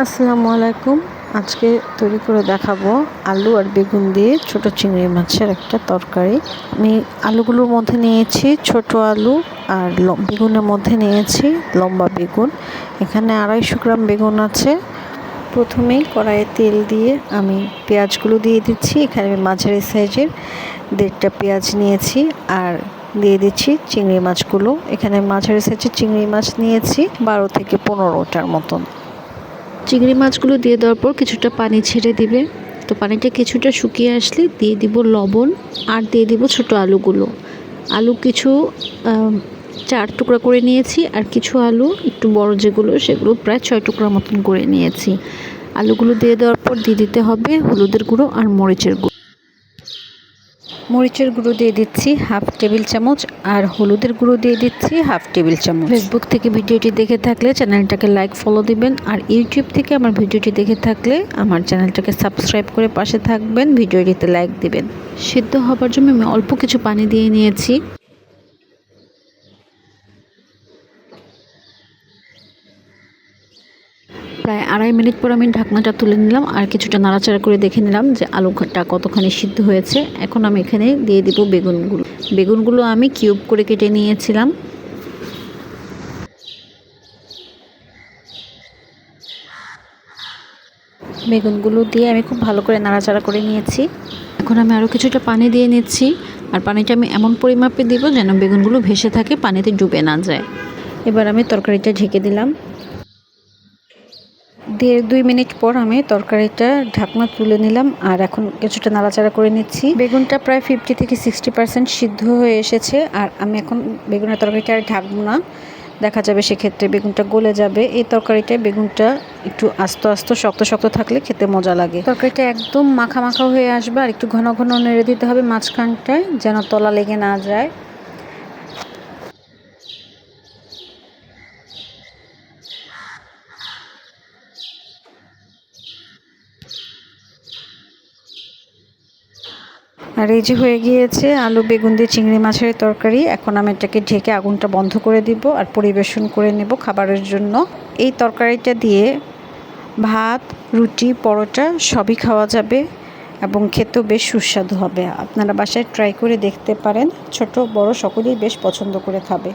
আসসালামু আলাইকুম। আজকে তৈরি করে দেখাবো আলু আর বেগুন দিয়ে ছোট চিংড়ি মাছের একটা তরকারি। আমি আলুগুলোর মধ্যে নিয়েছি ছোট আলু আর বেগুনের মধ্যে নিয়েছি লম্বা বেগুন। এখানে 250 গ্রাম বেগুন আছে। প্রথমেই কড়াইয়ে তেল দিয়ে আমি পেঁয়াজগুলো দিয়ে দিচ্ছি। এখানে আমি মাঝারি সাইজের 1.5টা পেঁয়াজ নিয়েছি আর দিয়ে দিচ্ছি চিংড়ি মাছগুলো। এখানে মাঝারি সাইজের চিংড়ি মাছ নিয়েছি 12 থেকে 15টার মতন। চিংড়ি মাছগুলো দিয়ে দেওয়ার পর কিছুটা পানি ছেড়ে দিবে। তো পানিটা কিছুটা শুকিয়ে আসলে দিয়ে দিব লবণ আর দিয়ে দিব ছোট আলুগুলো। আলু কিছু 4 টুকরা করে নিয়েছি আর কিছু আলু একটু বড় যেগুলো সেগুলো প্রায় 6 টুকরা মতন করে নিয়েছি। আলুগুলো দিয়ে দেওয়ার পর দিয়ে দিতে হবে হলুদের গুঁড়ো আর মরিচের গুঁড়ো। মরিচের গুঁড়ো দিয়ে দিচ্ছি 1/2 টেবিল চামচ আর হলুদের গুঁড়ো দিয়ে দিচ্ছি 1/2 টেবিল চামচ। ফেসবুক থেকে ভিডিওটি দেখে থাকলে চ্যানেলটাকে লাইক ফলো দিবেন আর ইউটিউব থেকে আমার ভিডিওটি দেখে থাকলে আমার চ্যানেলটাকে সাবস্ক্রাইব করে পাশে থাকবেন, ভিডিওটিতে লাইক দিবেন। সিদ্ধ হবার জন্য আমি অল্প কিছু পানি দিয়ে নিয়েছি। প্রায় 2.5 মিনিট পর আমি ঢাকনাটা তুলে নিলাম আর কিছুটা নাড়াচাড়া করে দেখে নিলাম যে আলুটা কতখানি সিদ্ধ হয়েছে। এখন আমি এখানে দিয়ে দিব বেগুনগুলো আমি কিউব করে কেটে নিয়েছিলাম। বেগুনগুলো দিয়ে আমি খুব ভালো করে নাড়াচাড়া করে নিয়েছি। এখন আমি আরও কিছুটা পানি দিয়ে নিচ্ছি আর পানিটা আমি এমন পরিমাপে দিব যেন বেগুনগুলো ভেসে থাকে, পানিতে ডুবে না যায়। এবার আমি তরকারিটা ঢেকে দিলাম। 1.5-2 মিনিট পর আমি তরকারিটা ঢাকনা তুলে নিলাম আর এখন কিছুটা নাড়াচাড়া করে নিচ্ছি। বেগুনটা প্রায় 50 থেকে 60% সিদ্ধ হয়ে এসেছে আর আমি এখন বেগুনের তরকারিটা আর ঢাকবো না, দেখা যাবে সেক্ষেত্রে বেগুনটা গলে যাবে। এই তরকারিটায় বেগুনটা একটু আস্ত শক্ত শক্ত থাকলে খেতে মজা লাগে। তরকারিটা একদম মাখা মাখা হয়ে আসবে আর একটু ঘন ঘন নেড়ে দিতে হবে মাঝখানটায় যেন তলা লেগে না যায়। আর এই যে হয়ে গিয়েছে আলু বেগুন দিয়ে চিংড়ি মাছের তরকারি। এখন আমি এটাকে ঢেকে আগুনটা বন্ধ করে দিব আর পরিবেশন করে নেব খাবারের জন্য। এই তরকারিটা দিয়ে ভাত, রুটি, পরোটা সবই খাওয়া যাবে এবং খেতেও বেশ সুস্বাদু হবে। আপনারা বাসায় ট্রাই করে দেখতে পারেন, ছোট বড় সকলেই বেশ পছন্দ করে খাবে।